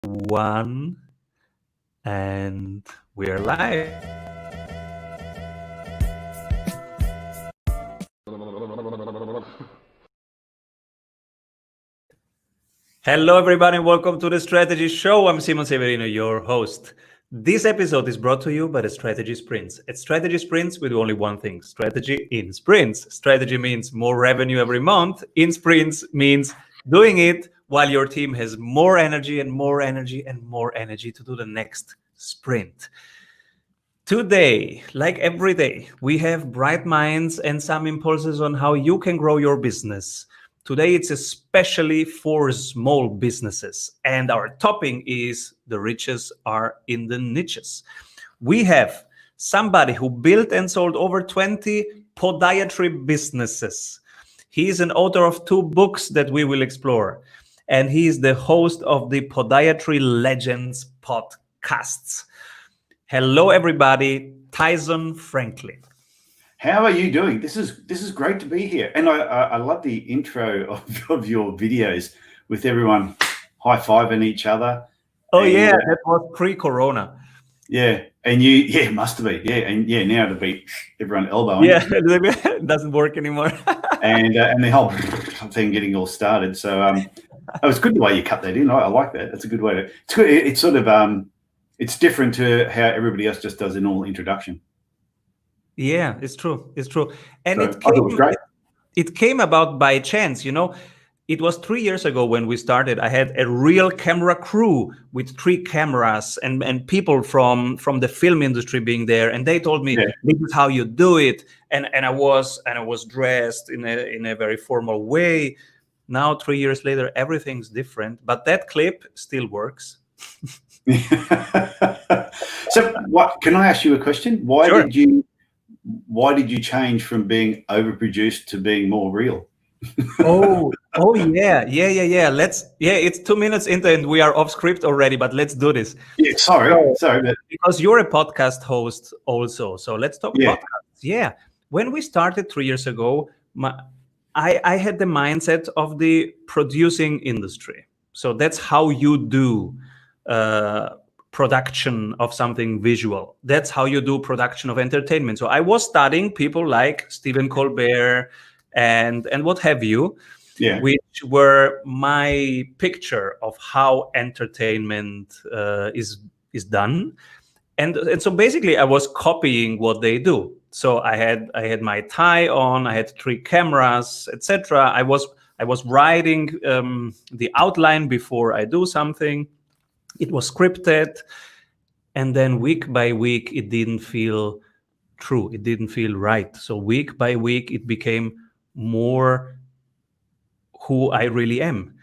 One, and we're live. Hello, everybody, and welcome to the Strategy Show. I'm Simon Severino, your host. This episode is brought to you by the Strategy Sprints. At Strategy Sprints, we do only one thing: strategy in sprints. Strategy means more revenue every month. In sprints means doing it while your team has more energy and more energy and more energy to do the next sprint. Today, like every day, we have bright minds and some impulses on how you can grow your business. Today, it's especially for small businesses. And our topic is the riches are in the niches. We have somebody who built and sold over 20 podiatry businesses. He is an author of 2 books that we will explore. And he is the host of the Podiatry Legends podcasts. Hello, everybody. Tyson Franklin. How are you doing? This is great to be here, and I love the intro of your videos with everyone high-fiving each other. Oh, and, yeah, that was pre-corona. Yeah, and it must have been. Yeah, and now to be everyone elbowing. Yeah, it doesn't work anymore. and the whole thing getting all started. So it was good the way you cut that in. I like that. That's a good way to. It's good. It's sort of it's different to how everybody else just does a normal introduction. Yeah, it's true. It's true. And so it was great. It came about by chance, you know. It was 3 years ago when we started. I had a real camera crew with 3 cameras and people from the film industry being there. And they told me, this is how you do it. And I was dressed in a very formal way. Now, 3 years later, everything's different. But that clip still works. So what can I ask you a question? Sure. Why did you change from being overproduced to being more real? oh yeah. It's 2 minutes into and we are off script already, but let's do this. Yeah, sorry. Because you're a podcast host also. So let's talk podcasts. Yeah. When we started 3 years ago, I had the mindset of the producing industry. So that's how you do production of something visual. That's how you do production of entertainment. So I was studying people like Stephen Colbert and what have you, which were my picture of how entertainment is done. And so basically I was copying what they do. So I had my tie on, I had 3 cameras, etc. I was writing the outline before I do something. It was scripted, and then week by week, it didn't feel true. It didn't feel right. So week by week, it became more who I really am.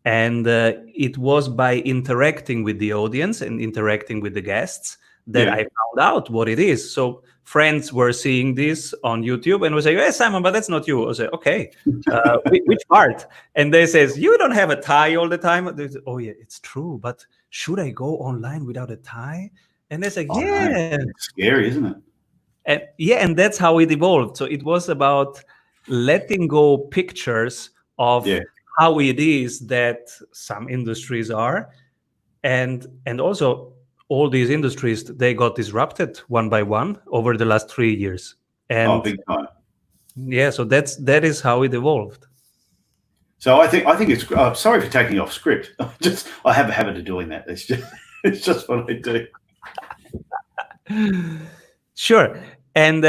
And it was by interacting with the audience and interacting with the guests that I found out what it is. So friends were seeing this on YouTube and was like, "Hey, Simon, but that's not you." I was like, "Okay, which part?" And they says, "You don't have a tie all the time." Say, "Oh yeah, it's true, but should I go online without a tie?" And they say, "Yeah." It's scary, isn't it? And that's how it evolved. So it was about letting go pictures of how it is that some industries are, and also all these industries, they got disrupted one by one over the last 3 years. And big time. Yeah, so that is how it evolved. So I think it's. Sorry for taking off script. I have a habit of doing that. It's just what I do. Sure. And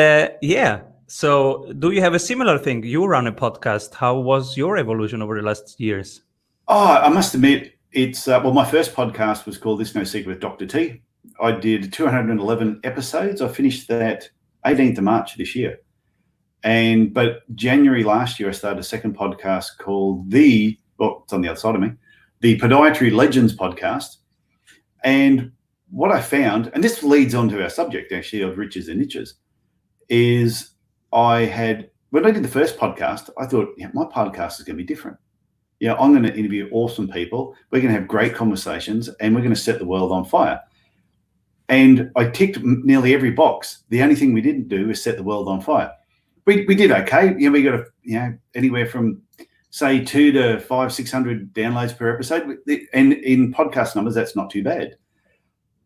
so do you have a similar thing? You run a podcast. How was your evolution over the last years? I must admit, it's my first podcast was called This No Secret with Dr. T. I did 211 episodes. I finished that 18th of March this year. But January last year, I started a second podcast called it's on the other side of me, the Podiatry Legends podcast. And what I found, and this leads on to our subject actually of riches and niches, is when I did the first podcast, I thought, my podcast is going to be different. I'm going to interview awesome people. We're going to have great conversations and we're going to set the world on fire. And I ticked nearly every box. The only thing we didn't do is set the world on fire. We did okay. We got anywhere from say 200 to 500, 600 downloads per episode. And in podcast numbers, that's not too bad.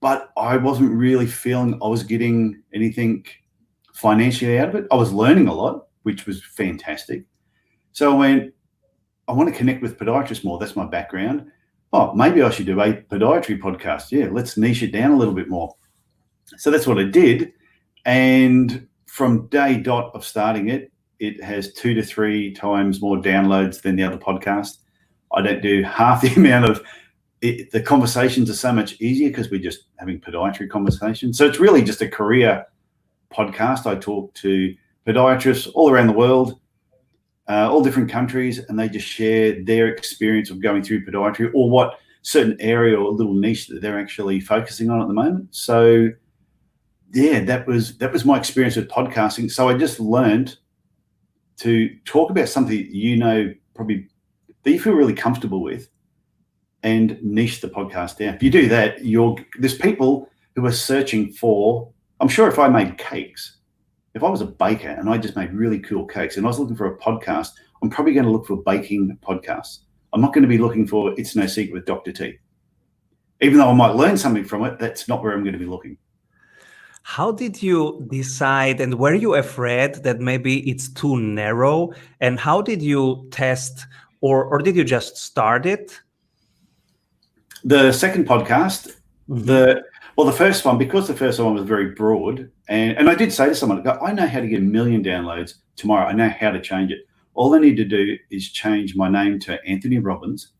But I wasn't really feeling I was getting anything financially out of it. I was learning a lot, which was fantastic. So I went, I want to connect with podiatrists more. That's my background. Oh, maybe I should do a podiatry podcast. Yeah, let's niche it down a little bit more. So that's what I did. And from day dot of starting it, it has 2 to 3 times more downloads than the other podcast. I don't do half the amount of it. The conversations are so much easier because we're just having podiatry conversations. So it's really just a career podcast. I talk to podiatrists all around the world, all different countries, and they just share their experience of going through podiatry or what certain area or little niche that they're actually focusing on at the moment. So yeah, that was my experience with podcasting. So I just learned to talk about something probably that you feel really comfortable with and niche the podcast down. If you do that, there's people who are searching for, I'm sure if I made cakes, if I was a baker and I just made really cool cakes and I was looking for a podcast, I'm probably going to look for baking podcasts. I'm not going to be looking for It's No Secret with Dr. T. Even though I might learn something from it, that's not where I'm going to be looking. How did you decide, and were you afraid that maybe it's too narrow? And how did you test, or did you just start it? The second podcast, the first one, because the first one was very broad, and I did say to someone, I know how to get 1 million downloads tomorrow. I know how to change it. All I need to do is change my name to Anthony Robbins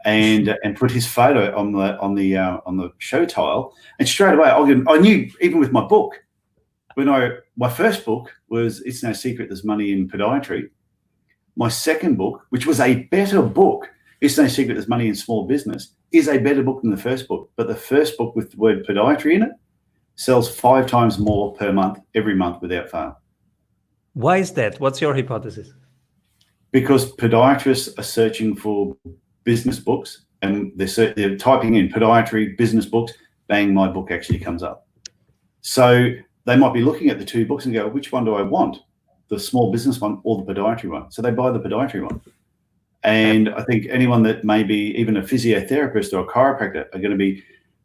and put his photo on the show tile, and straight away I knew. Even with my book, my first book was It's No Secret There's Money in Podiatry. My second book, which was a better book, It's No Secret There's Money in Small Business, is a better book than the first book. But the first book with the word podiatry in it sells 5 times more per month, every month without fail. Why is that? What's your hypothesis? Because podiatrists are searching for business books, and they're typing in podiatry business books, bang, my book actually comes up. So they might be looking at the 2 books and go, which one do I want? The small business one or the podiatry one? So they buy the podiatry one. And I think anyone that may be even a physiotherapist or a chiropractor are going to be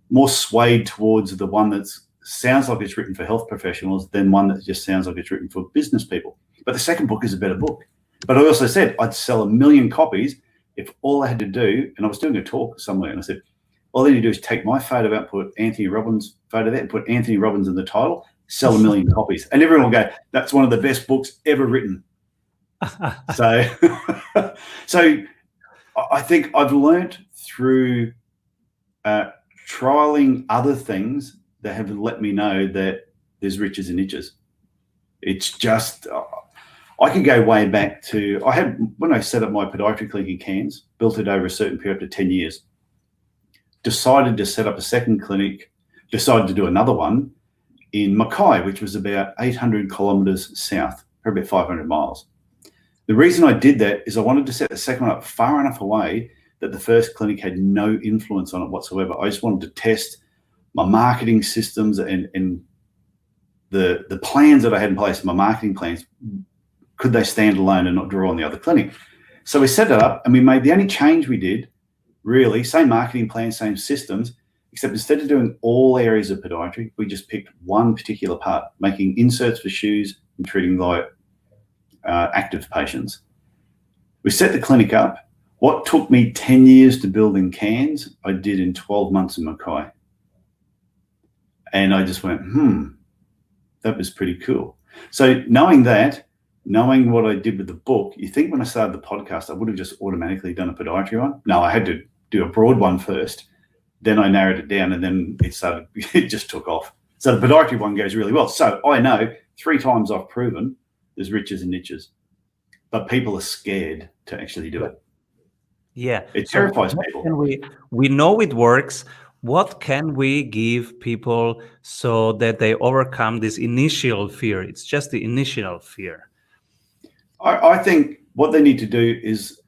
more swayed towards the one that sounds like it's written for health professionals than one that just sounds like it's written for business people. But the second book is a better book. But I also said I'd sell 1 million copies if all I had to do, and I was doing a talk somewhere, and I said, all I need to do is take my photo out, put Anthony Robbins' photo there, and put Anthony Robbins in the title, sell 1 million copies. And everyone will go, that's one of the best books ever written. So I think I've learnt through trialing other things that have let me know that there's riches and niches. It's just, I can go way back to, when I set up my podiatry clinic in Cairns, built it over a certain period of 10 years, decided to set up a second clinic, decided to do another one in Mackay, which was about 800 kilometers south, or about 500 miles. The reason I did that is I wanted to set the second one up far enough away that the first clinic had no influence on it whatsoever. I just wanted to test my marketing systems and the plans that I had in place, my marketing plans, could they stand alone and not draw on the other clinic? So we set it up, and we made the only change we did, really, same marketing plan, same systems, except instead of doing all areas of podiatry, we just picked one particular part, making inserts for shoes and treating like active patients. We set the clinic up. What took me 10 years to build in Cairns, I did in 12 months in Mackay. And I just went, that was pretty cool. So knowing what I did with the book, you think when I started the podcast, I would have just automatically done a podiatry one. No, I had to do a broad one first. Then I narrowed it down, and then it just took off. So the podiatry one goes really well. So I know 3 times I've proven there's riches and niches, but people are scared to actually do it. Yeah. It terrifies people. We know it works. What can we give people so that they overcome this initial fear? It's just the initial fear. I think what they need to do is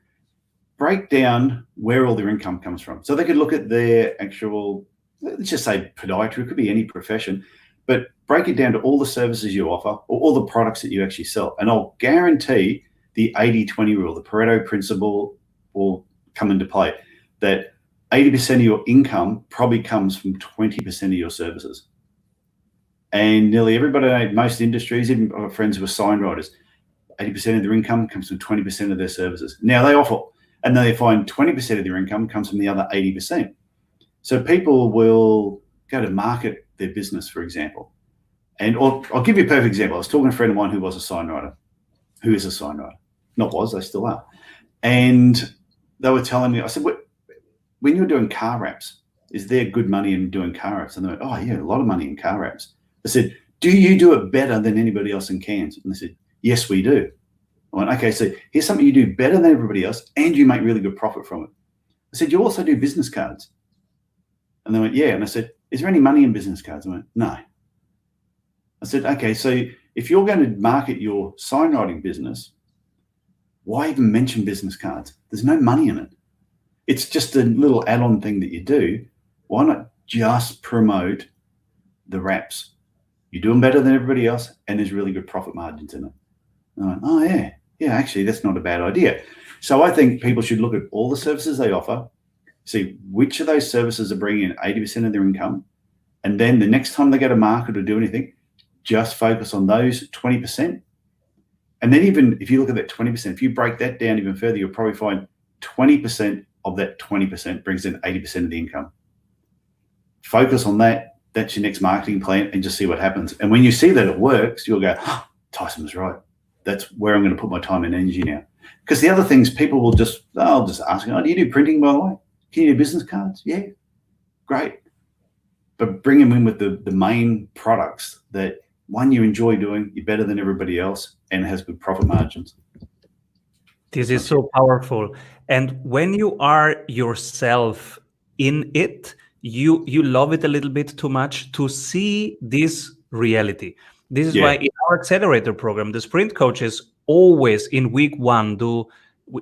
break down where all their income comes from. So they could look at their actual, let's just say podiatry, it could be any profession, but break it down to all the services you offer or all the products that you actually sell. And I'll guarantee the 80-20 rule, the Pareto principle will come into play, that 80% of your income probably comes from 20% of your services. And nearly everybody, most industries, even my friends who are sign writers, 80% of their income comes from 20% of their services. Now they offer, and they find 20% of their income comes from the other 80%. So people will go to market their business, for example. And I'll give you a perfect example. I was talking to a friend of mine who is a sign writer. Not was, they still are. And they were telling me, I said, when you're doing car wraps, is there good money in doing car wraps? And they went, oh yeah, a lot of money in car wraps. I said, do you do it better than anybody else in cans? And they said, yes, we do. I went, okay, so here's something you do better than everybody else and you make really good profit from it. I said, you also do business cards? And they went, yeah. And I said, is there any money in business cards? I went, no. I said, okay, so if you're going to market your sign writing business, why even mention business cards? There's no money in it. It's just a little add-on thing that you do. Why not just promote the wraps? You're doing better than everybody else and there's really good profit margins in it. And I went, oh yeah, actually that's not a bad idea. So I think people should look at all the services they offer, see which of those services are bringing in 80% of their income, and then the next time they go to market or do anything, just focus on those 20%. And then even if you look at that 20%, if you break that down even further, you'll probably find 20% of that 20% brings in 80% of the income. Focus on that. That's your next marketing plan and just see what happens. And when you see that it works, you'll go, oh, Tyson was right. That's where I'm going to put my time and energy now. Because the other things people will I'll just ask, oh, do you do printing, by the way? Can you do business cards? Yeah, great. But bring them in with the main products that, one, you enjoy doing, you're better than everybody else, and has good profit margins. This is so powerful. And when you are yourself in it, you love it a little bit too much to see this reality. This is why in our accelerator program, the sprint coaches always in week 1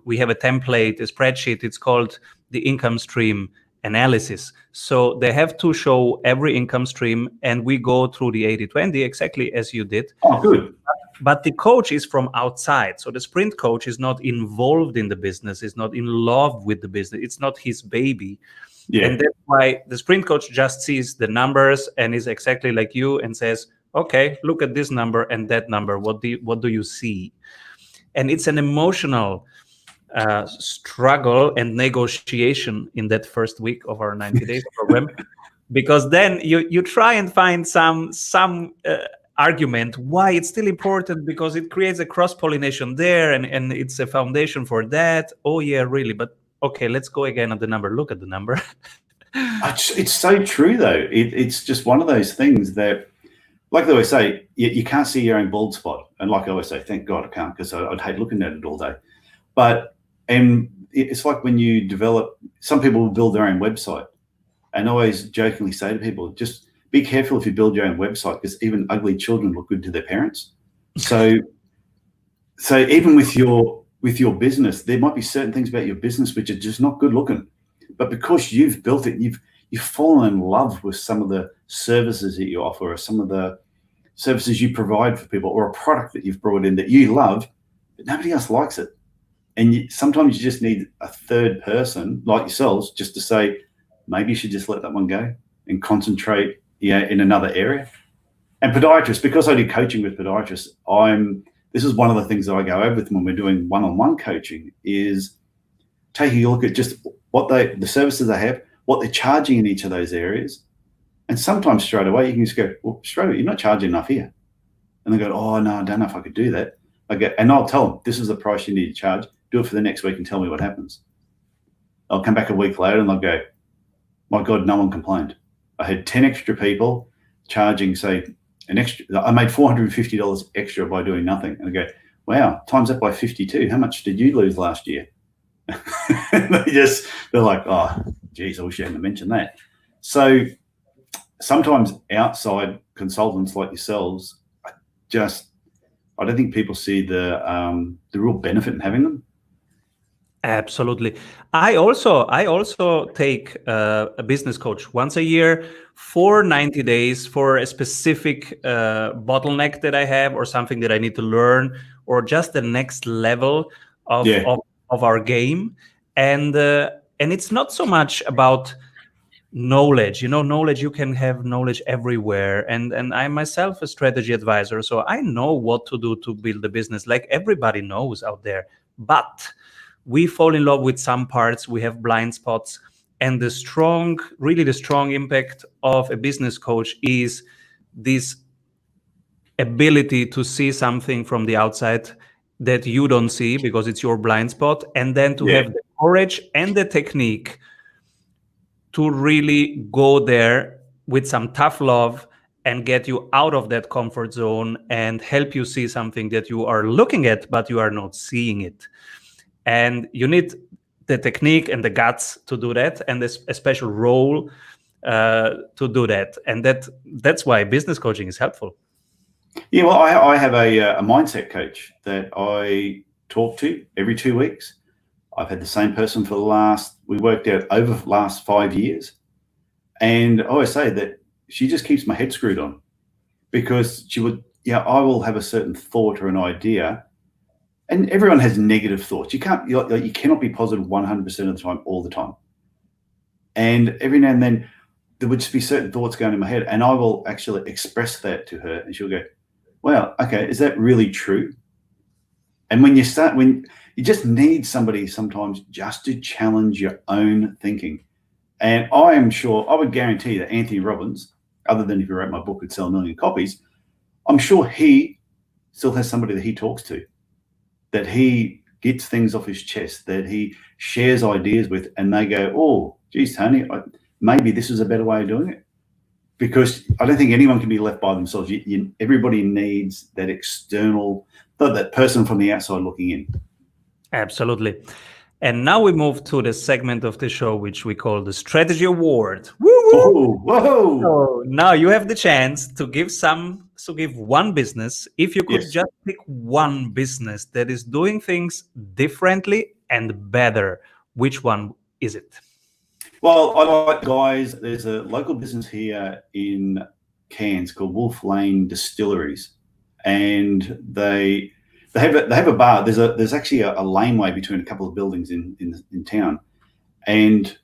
we have a template, a spreadsheet. It's called the income stream analysis. So they have to show every income stream, and we go through the 80-20 exactly as you did. Oh, good. But the coach is from outside. So the sprint coach is not involved in the business, is not in love with the business. It's not his baby. Yeah. And that's why the sprint coach just sees the numbers and is exactly like you and says, okay, look at this number and that number. What do you see? And it's an emotional struggle and negotiation in that first week of our 90 days program, because then you try and find some argument why it's still important, because it creates a cross-pollination there and it's a foundation for that. Oh yeah, really? But okay, let's go again at the number. Look at the number. It's so true though. It's just one of those things that, like they always say, you can't see your own bald spot. And like I always say, thank God I can't, because I'd hate looking at it all day. And it's like when you develop, some people will build their own website, and I always jokingly say to people, just be careful if you build your own website, because even ugly children look good to their parents. So even with your business, there might be certain things about your business which are just not good looking, but because you've built it, you've fallen in love with some of the services that you offer, or some of the services you provide for people, or a product that you've brought in that you love, but nobody else likes it. And sometimes you just need a third person like yourselves just to say, maybe you should just let that one go and concentrate in another area. And podiatrists, because I do coaching with podiatrists, this is one of the things that I go over with them when we're doing one-on-one coaching, is taking a look at just what the services they have, what they're charging in each of those areas. And sometimes straight away you can just go, well, straight away, you're not charging enough here. And they go, oh no, I don't know if I could do that. And I'll tell them, this is the price you need to charge. Do it for the next week and tell me what happens. I'll come back a week later and they'll go, my God, no one complained. I had 10 extra people charging, say, I made $450 extra by doing nothing. And I go, wow, times that by 52. How much did you lose last year? They're like, oh, geez, I wish you hadn't mentioned that. So sometimes outside consultants like yourselves, I don't think people see the real benefit in having them. Absolutely. I also take a business coach once a year for 90 days for a specific bottleneck that I have, or something that I need to learn, or just the next level of Yeah. of our game. And it's not so much about knowledge. Knowledge, you can have knowledge everywhere. And I'm myself a strategy advisor, so I know what to do to build a business, like everybody knows out there. But we fall in love with some parts, we have blind spots. And really the strong impact of a business coach is this ability to see something from the outside that you don't see because it's your blind spot, and then to have the courage and the technique to really go there with some tough love and get you out of that comfort zone and help you see something that you are looking at, but you are not seeing it. And you need the technique and the guts to do that, and a special role to do that. And that's why business coaching is helpful. Yeah, well, I have a mindset coach that I talk to every 2 weeks. I've had the same person for we worked out over the last 5 years. And I always say that she just keeps my head screwed on, because I will have a certain thought or an idea, and everyone has negative thoughts. You cannot be positive 100% of the time, all the time. And every now and then there would just be certain thoughts going in my head, and I will actually express that to her, and she'll go, well, okay, is that really true? And when you just need somebody sometimes just to challenge your own thinking. And I would guarantee that Anthony Robbins, other than if he wrote my book, would sell 1 million copies, I'm sure he still has somebody that he talks to, that he gets things off his chest, that he shares ideas with, and they go, oh, geez, Tony, maybe this is a better way of doing it. Because I don't think anyone can be left by themselves. Everybody needs that external, that person from the outside looking in. Absolutely. And now we move to the segment of the show which we call the Strategy Award. Woo-woo! Whoa! So now you have the chance to give one business. If you could just pick one business that is doing things differently and better, which one is it? Well, I like, guys, there's a local business here in Cairns called Wolf Lane Distilleries, and they have a bar. There's actually a laneway between a couple of buildings in town, and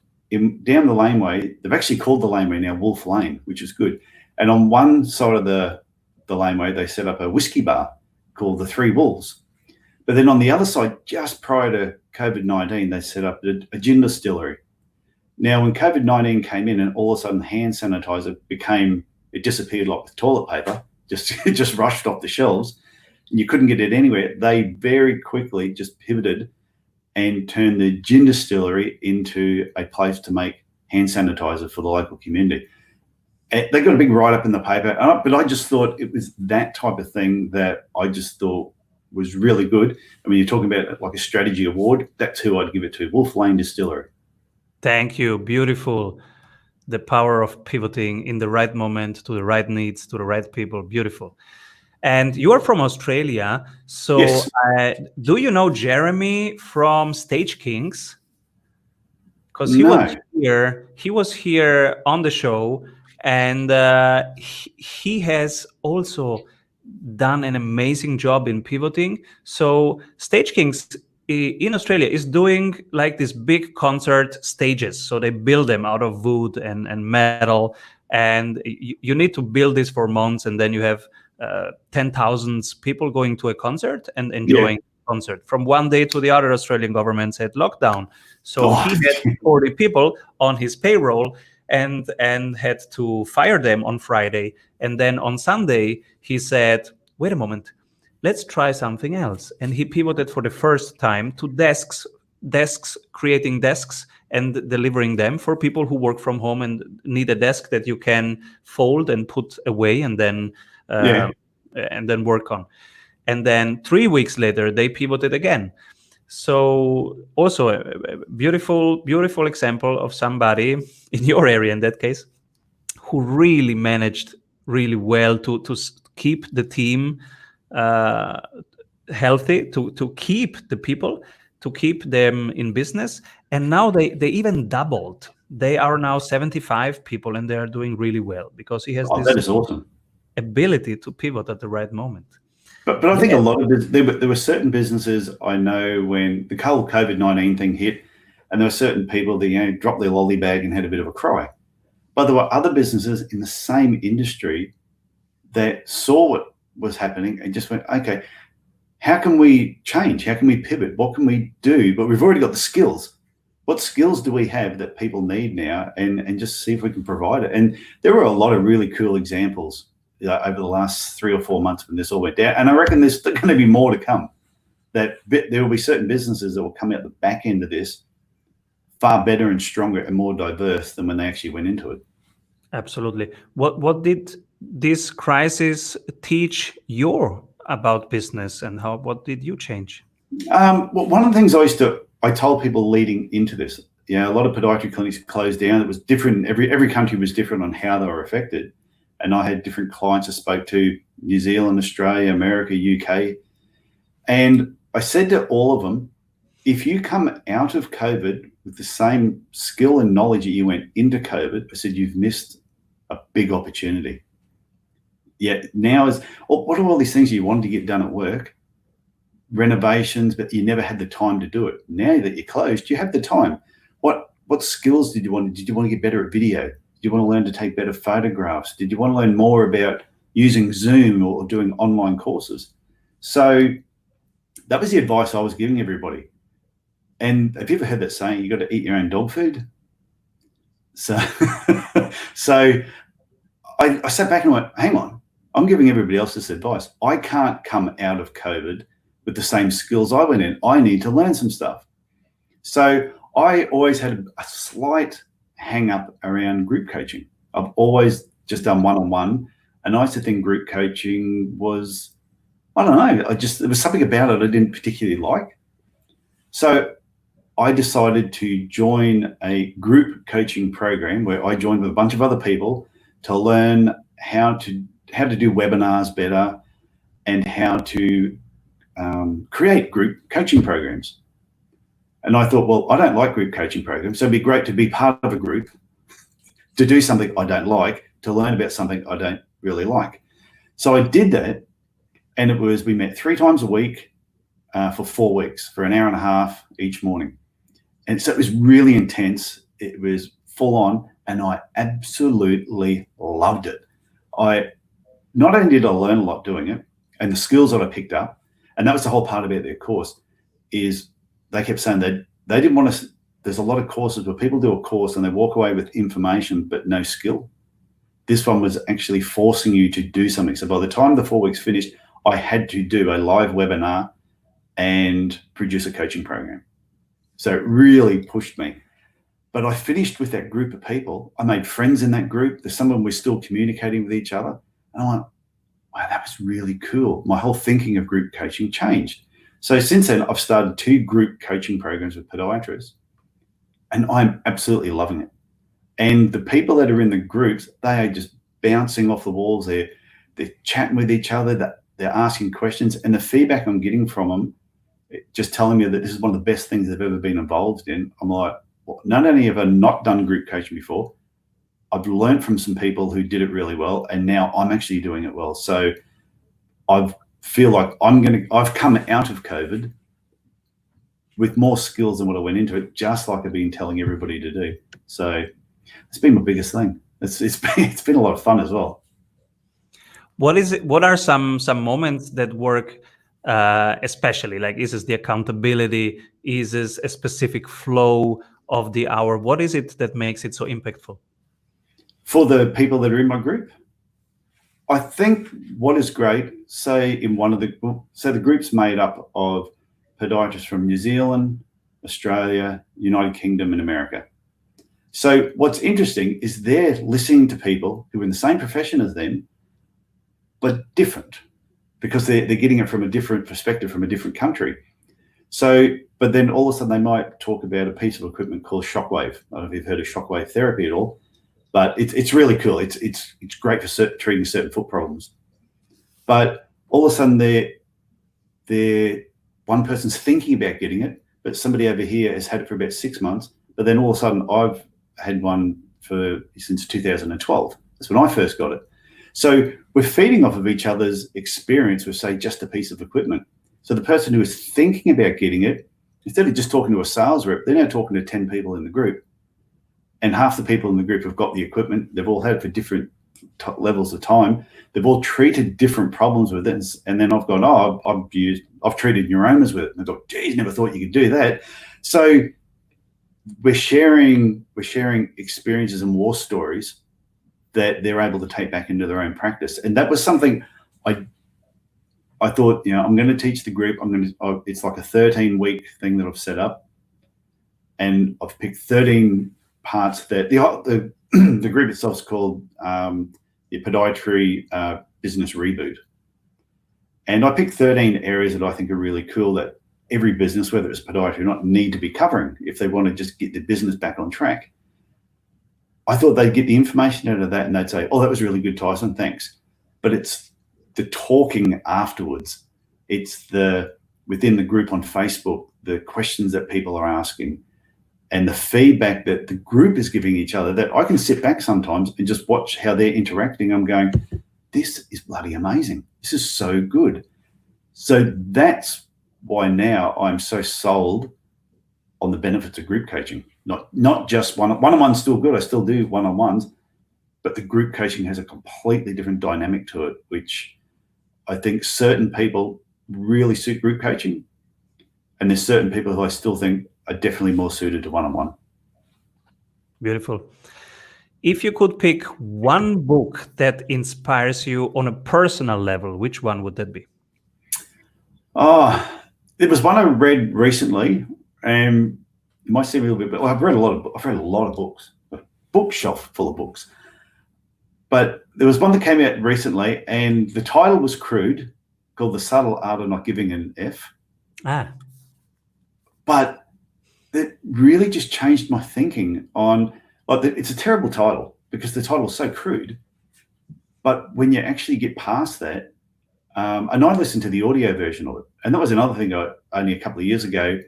down the laneway, they've actually called the laneway now Wolf Lane, which is good. And on one side of the laneway, they set up a whiskey bar called the Three Wolves. But then on the other side, just prior to COVID-19, they set up a gin distillery. Now, when COVID-19 came in, and all of a sudden hand sanitizer it disappeared like with toilet paper, it just rushed off the shelves, and you couldn't get it anywhere. They very quickly just pivoted and turned the gin distillery into a place to make hand sanitizer for the local community. And they got a big write-up in the paper, but I just thought it was that type of thing that I just thought was really good. I mean, you're talking about like a strategy award, that's who I'd give it to, Wolf Lane Distillery. Thank you. Beautiful. The power of pivoting in the right moment to the right needs, to the right people. Beautiful. And you are from Australia. So yes. Do you know Jeremy from Stage Kings? Because he was here on the show, and he has also done an amazing job in pivoting. So Stage Kings in Australia is doing like these big concert stages. So they build them out of wood and metal, and you need to build this for months, and then you have 10,000 people going to a concert and enjoying the concert. From one day to the other, Australian government said lockdown. So he had 40 people on his payroll and had to fire them on Friday. And then on Sunday, he said, wait a moment, let's try something else. And he pivoted for the first time to desks, creating desks and delivering them for people who work from home and need a desk that you can fold and put away and then work on. And then 3 weeks later, they pivoted again. So also a beautiful example of somebody in your area, in that case, who really managed really well to keep the team healthy, to keep the people, to keep them in business. And now they even doubled. They are now 75 people, and they are doing really well because he has this that is awesome ability to pivot at the right moment. But I think a lot of there were certain businesses I know when the whole COVID-19 thing hit, and there were certain people that dropped their lolly bag and had a bit of a cry. But there were other businesses in the same industry that saw what was happening and just went, okay, how can we change? How can we pivot? What can we do? But we've already got the skills. What skills do we have that people need now? And just see if we can provide it. And there were a lot of really cool examples over the last 3 or 4 months when this all went down. And I reckon there's going to be more to come. That there will be certain businesses that will come out the back end of this far better and stronger and more diverse than when they actually went into it. Absolutely. What did this crisis teach you about business, and what did you change? Well, one of the things I told people leading into this, a lot of podiatry clinics closed down. It was different. Every country was different on how they were affected. And I had different clients I spoke to, New Zealand, Australia, America, UK. And I said to all of them, if you come out of COVID with the same skill and knowledge that you went into COVID, I said, you've missed a big opportunity. Yeah, now what are all these things you wanted to get done at work? Renovations, but you never had the time to do it. Now that you're closed, you have the time. What skills did you want? Did you want to get better at video? Did you want to learn to take better photographs? Did you want to learn more about using Zoom or doing online courses? So that was the advice I was giving everybody. And have you ever heard that saying, you got to eat your own dog food? So, I sat back and went, hang on, I'm giving everybody else this advice. I can't come out of COVID with the same skills I went in. I need to learn some stuff. So I always had a slight hang up around group coaching. I've always just done one-on-one, and I used to think group coaching was, I don't know, there was something about it I didn't particularly like. So I decided to join a group coaching program where I joined with a bunch of other people to learn how to do webinars better and how to create group coaching programs. And I thought, well, I don't like group coaching programs, so it'd be great to be part of a group, to do something I don't like, to learn about something I don't really like. So I did that, and we met 3 times a week for 4 weeks, for an hour and a half each morning. And so it was really intense. It was full on, and I absolutely loved it. Not only did I learn a lot doing it, and the skills that I picked up, and that was the whole part about their course, is they kept saying that they didn't want to. There's a lot of courses where people do a course and they walk away with information but no skill. This one was actually forcing you to do something. So by the time the 4 weeks finished, I had to do a live webinar and produce a coaching program. So it really pushed me. But I finished with that group of people. I made friends in that group. There's some of them we're still communicating with each other. And I went, wow, that was really cool. My whole thinking of group coaching changed. So since then, I've started 2 group coaching programs with podiatrists, and I'm absolutely loving it. And the people that are in the groups, they are just bouncing off the walls. They're chatting with each other. They're asking questions, and the feedback I'm getting from them, just telling me that this is one of the best things they've ever been involved in. I'm like, well, not only have I not done group coaching before, I've learned from some people who did it really well, and now I'm actually doing it well. So I feel like I've come out of COVID with more skills than what I went into it, just like I've been telling everybody to do. So it's been my biggest thing. It's been a lot of fun as well. What are some moments that work especially? Like, is this the accountability? Is this a specific flow of the hour? What is it that makes it so impactful? For the people that are in my group, I think what is great, the group's made up of podiatrists from New Zealand, Australia, United Kingdom, and America. So what's interesting is they're listening to people who are in the same profession as them, but different, because they're getting it from a different perspective, from a different country. So, but then all of a sudden they might talk about a piece of equipment called shockwave. I don't know if you've heard of shockwave therapy at all, but it's really cool. It's great for treating certain foot problems. But all of a sudden they're one person's thinking about getting it, but somebody over here has had it for about 6 months. But then all of a sudden, I've had one since 2012. That's when I first got it. So we're feeding off of each other's experience with, say, just a piece of equipment. So the person who is thinking about getting it, instead of just talking to a sales rep, they're now talking to 10 people in the group. And half the people in the group have got the equipment. They've all had it for different levels of time. They've all treated different problems with it. And then I've gone, I've treated neuromas with it. And I've gone, geez, never thought you could do that. So we're sharing experiences and war stories that they're able to take back into their own practice. And that was something I thought, I'm going to teach the group. It's like a 13-week thing that I've set up. And I've picked 13 parts that the group itself is called the Podiatry Business Reboot. And I picked 13 areas that I think are really cool that every business, whether it's podiatry or not, need to be covering if they want to just get their business back on track. I thought they'd get the information out of that and they'd say, oh, that was really good, Tyson, thanks. But it's the talking afterwards. It's within the group on Facebook, the questions that people are asking and the feedback that the group is giving each other, that I can sit back sometimes and just watch how they're interacting. I'm going, this is bloody amazing. This is so good. So that's why now I'm so sold on the benefits of group coaching. Not just one-on-one's still good. I still do one-on-ones, but the group coaching has a completely different dynamic to it, which I think certain people really suit group coaching. And there's certain people who I still think are definitely more suited to one-on-one. Beautiful. If you could pick one book that inspires you on a personal level, which one would that be? It was one I read recently, and it might seem a little bit, but I've read a lot of books, a bookshelf full of books. But there was one that came out recently, and the title was crude, called The Subtle Art of Not Giving an F. But it really just changed my thinking on, it's a terrible title because the title is so crude. But when you actually get past that, and I listened to the audio version of it, and that was another thing only a couple of years ago,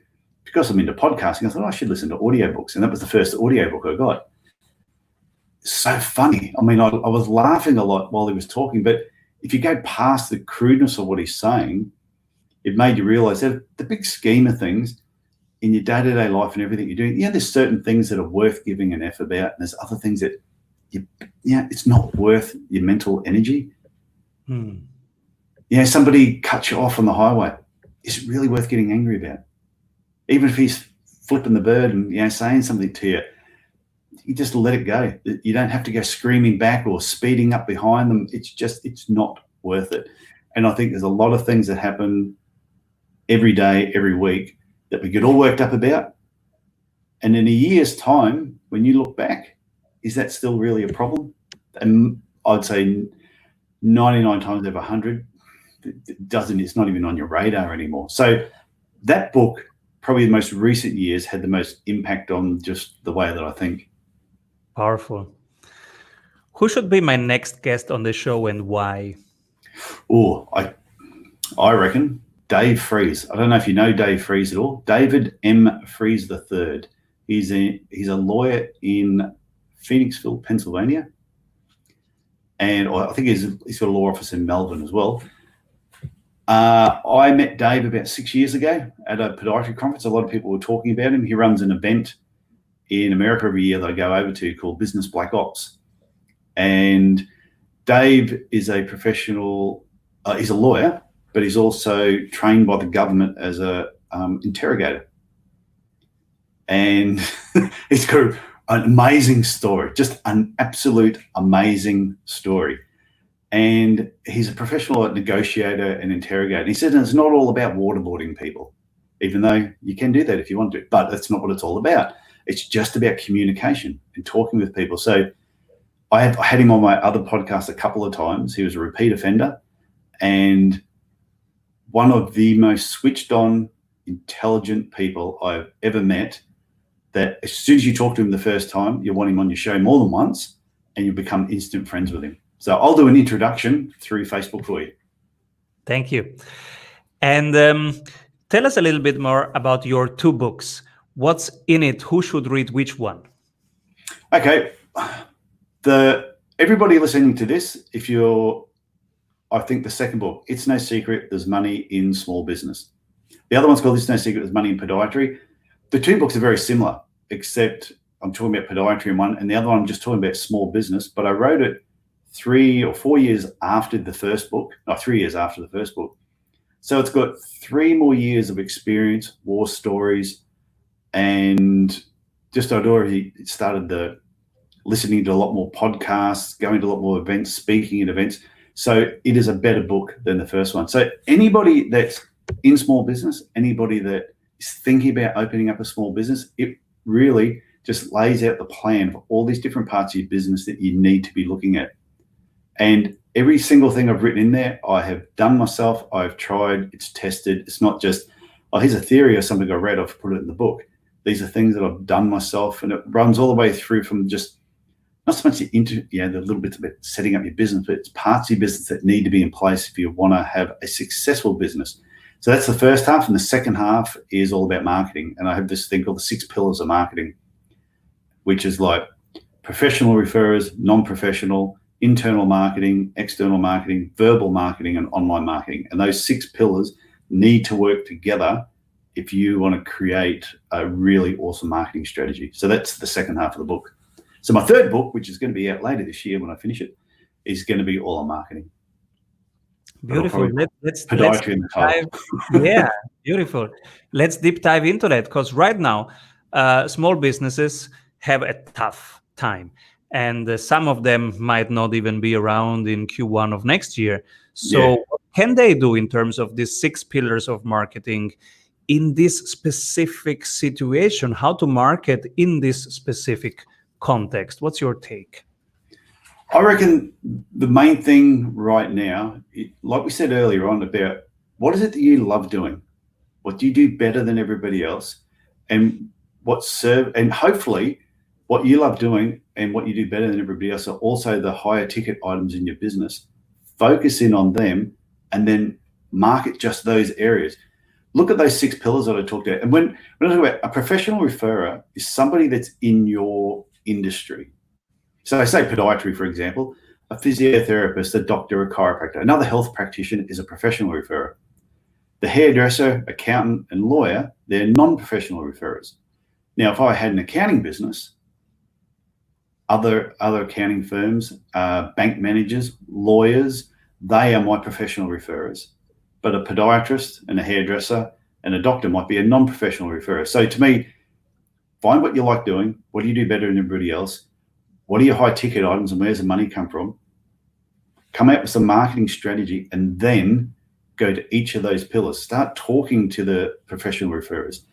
because I'm into podcasting, I thought I should listen to audiobooks, and that was the first audiobook I got. So funny. I mean, I was laughing a lot while he was talking, but if you go past the crudeness of what he's saying, it made you realize that the big scheme of things in your day-to-day life and everything you're doing, there's certain things that are worth giving an F about, and there's other things that it's not worth your mental energy. Somebody cuts you off on the highway. Is it really worth getting angry about? Even if he's flipping the bird and saying something to you, you just let it go. You don't have to go screaming back or speeding up behind them. It's not worth it. And I think there's a lot of things that happen every day, every week, that we get all worked up about. And in a year's time, when you look back, is that still really a problem? And I'd say 99 times out of 100, it's not even on your radar anymore. So that book, probably the most recent years, had the most impact on just the way that I think. Powerful. Who should be my next guest on the show and why? I reckon Dave Fries. I don't know if you know Dave Fries at all. David M. Fries III. He's a lawyer in Phoenixville, Pennsylvania. And I think he's got a law office in Melbourne as well. I met Dave about 6 years ago at a podiatry conference. A lot of people were talking about him. He runs an event in America every year that I go over to called Business Black Ops. And Dave is a professional, he's a lawyer, but he's also trained by the government as a interrogator. And he's got an amazing story, just an absolute amazing story. And he's a professional negotiator and interrogator. He said it's not all about waterboarding people, even though you can do that if you want to, but that's not what it's all about. It's just about communication and talking with people. So I had him on my other podcast a couple of times. He was a repeat offender and one of the most switched on, intelligent people I've ever met, that as soon as you talk to him the first time, you want him on your show more than once and you become instant friends with him. So I'll do an introduction through Facebook for you. Thank you. And Tell us a little bit more about your 2 books. What's in it? Who should read which one? Okay. Everybody listening to this, I think the second book, It's No Secret There's Money in Small Business. The other one's called It's No Secret There's Money in Podiatry. The 2 books are very similar, except I'm talking about podiatry in one, and the other one I'm just talking about small business. But I wrote it 3 or 4 years after the first book, 3 years after the first book. So it's got 3 more years of experience, war stories, and just I'd already started listening to a lot more podcasts, going to a lot more events, speaking at events. So it is a better book than the first one. So anybody that's in small business, anybody that is thinking about opening up a small business, it really just lays out the plan for all these different parts of your business that you need to be looking at. And every single thing I've written in there, I have done myself. I've tried, it's tested. It's not just, here's a theory or something I read, I've put it in the book. These are things that I've done myself, and it runs all the way through from just not so much the little bits about setting up your business, but it's parts of your business that need to be in place if you want to have a successful business. So that's the first half, and the second half is all about marketing. And I have this thing called the 6 pillars of marketing, which is like professional referrers, non-professional, internal marketing, external marketing, verbal marketing, and online marketing. And those 6 pillars need to work together if you want to create a really awesome marketing strategy. So that's the second half of the book. So my third book, which is going to be out later this year when I finish it, is going to be all on marketing. Beautiful. Let's podiatry in the title. Yeah, beautiful. Let's deep dive into that, because right now, small businesses have a tough time, and some of them might not even be around in Q1 of next year. So what can they do in terms of these 6 pillars of marketing in this specific situation? How to market in this specific context? What's your take? I reckon the main thing right now, like we said earlier on, about what is it that you love doing? What do you do better than everybody else? And and hopefully what you love doing and what you do better than everybody else are also the higher ticket items in your business. Focus in on them and then market just those areas. Look at those 6 pillars that I talked about. And when I talk about a professional referrer is somebody that's in your industry. So I say podiatry, for example, a physiotherapist, a doctor, a chiropractor, another health practitioner is a professional referrer. The hairdresser, accountant, and lawyer, they're non-professional referrers. Now, if I had an accounting business, other accounting firms, bank managers, lawyers, they are my professional referrers. But a podiatrist and a hairdresser and a doctor might be a non-professional referrer. So to me, find what you like doing. What do you do better than everybody else? What are your high ticket items and where's the money come from? Come out with some marketing strategy and then go to each of those pillars. Start talking to the professional referrers.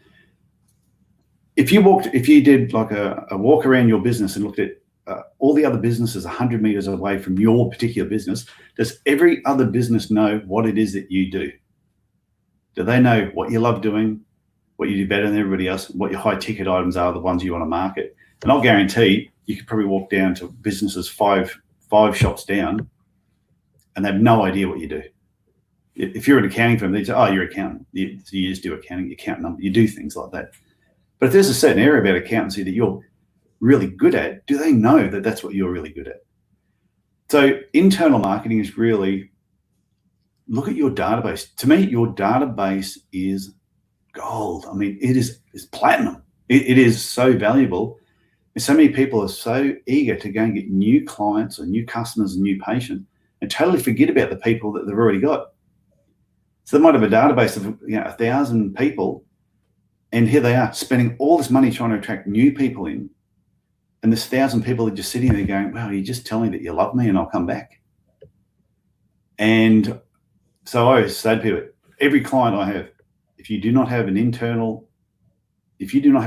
If you did like a walk around your business and looked at all the other businesses 100 meters away from your particular business, does every other business know what it is that you do? Do they know what you love doing, what you do better than everybody else, what your high ticket items are, the ones you want to market? And I'll guarantee you could probably walk down to businesses five shops down and they have no idea what you do. If you're an accounting firm, they say, oh, you're an accountant. You just do accounting, account number, you do things like that. But if there's a certain area about accountancy that you're really good at, do they know that that's what you're really good at? So internal marketing is really, look at your database. To me, your database is gold. I mean, it's platinum. It is so valuable. And so many people are so eager to go and get new clients or new customers and new patients and totally forget about the people that they've already got. So they might have a database of 1,000 people, and here they are spending all this money trying to attract new people in. And this 1,000 people are just sitting there going, well, you just tell me that you love me and I'll come back. And so I always say to people, every client I have, if you do not have a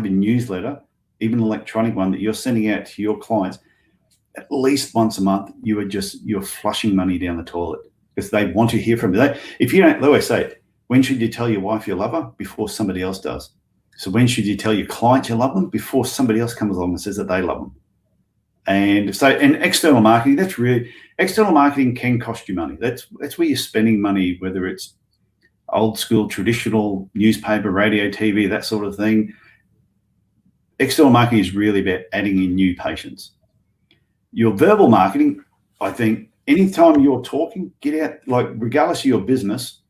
newsletter, even an electronic one that you're sending out to your clients at least once a month, you're flushing money down the toilet because they want to hear from you. They always say, when should you tell your wife you love her? Before somebody else does. So when should you tell your clients you love them? Before somebody else comes along and says that they love them. And external marketing, external marketing can cost you money. That's where you're spending money, whether it's old school, traditional newspaper, radio, TV, that sort of thing. External marketing is really about adding in new patients. Your verbal marketing, I think, anytime you're talking, get out, like regardless of your business,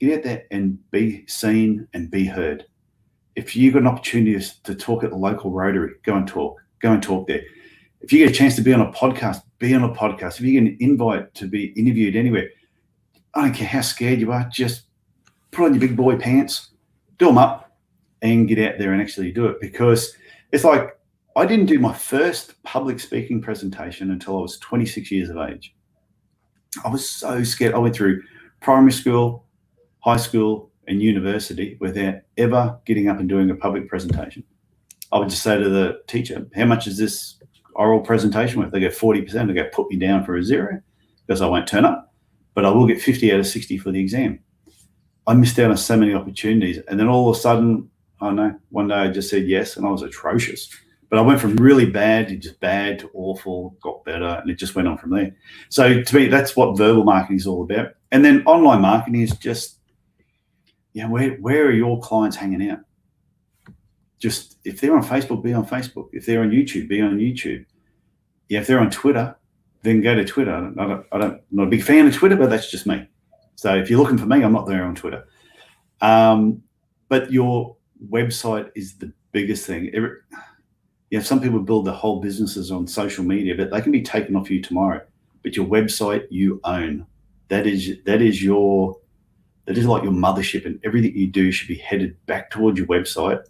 get out there and be seen and be heard. If you've got an opportunity to talk at the local Rotary, go and talk there. If you get a chance to be on a podcast, be on a podcast. If you get an invite to be interviewed anywhere, I don't care how scared you are, just put on your big boy pants, do them up, and get out there and actually do it. Because it's like, I didn't do my first public speaking presentation until I was 26 years of age. I was so scared. I went through primary school, high school, and university without ever getting up and doing a public presentation. I would just say to the teacher, how much is this oral presentation worth? They go 40%. I go, put me down for a 0 because I won't turn up, but I will get 50 out of 60 for the exam. I missed out on so many opportunities. And then all of a sudden, I don't know, one day I just said yes, and I was atrocious. But I went from really bad to just bad to awful, got better, and it just went on from there. So to me, that's what verbal marketing is all about. And then online marketing is just, where are your clients hanging out? Just if they're on Facebook, be on Facebook. If they're on YouTube, be on YouTube. Yeah, if they're on Twitter, then go to Twitter. I'm not a big fan of Twitter, but that's just me. So if you're looking for me, I'm not there on Twitter. But your website is the biggest thing. Some people build their whole businesses on social media, but they can be taken off you tomorrow. But your website, you own. That is like your mothership, and everything you do should be headed back towards your website.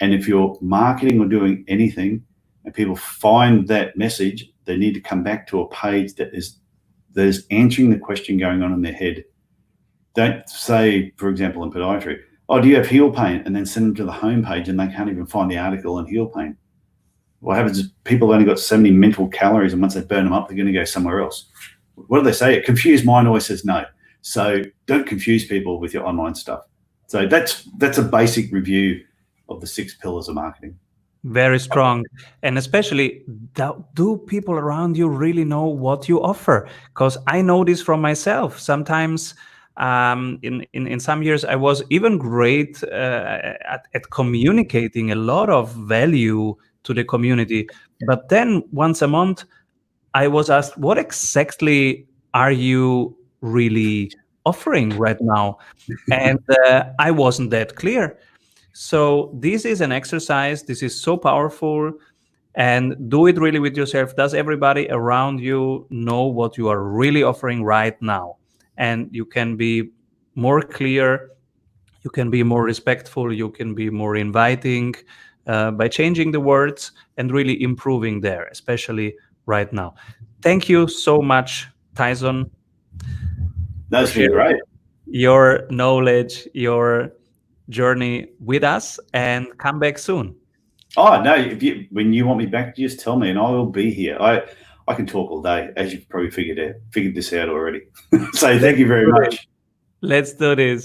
And if you're marketing or doing anything and people find that message, they need to come back to a page that is answering the question going on in their head. Don't say, for example, in podiatry, oh, do you have heel pain? And then send them to the homepage and they can't even find the article on heel pain. What happens is people have only got so many mental calories, and once they burn them up, they're going to go somewhere else. What do they say? A confused mind always says no. So don't confuse people with your online stuff. So that's a basic review of the 6 pillars of marketing. Very strong. And especially, do people around you really know what you offer? Because I know this from myself. Sometimes in some years, I was even great at communicating a lot of value to the community. But then once a month, I was asked, what exactly are you really offering right now? And I wasn't that clear. So this is an exercise. This is so powerful, and do it really with yourself. Does everybody around you know what you are really offering right now? And you can be more clear. You can be more respectful. You can be more inviting by changing the words and really improving there, especially right now. Thank you so much, Tyson. That's been great. Your knowledge, your journey with us, and come back soon. Oh no, when you want me back, just tell me and I will be here. I can talk all day, as you've probably figured this out already. So thank you very much. Let's do this.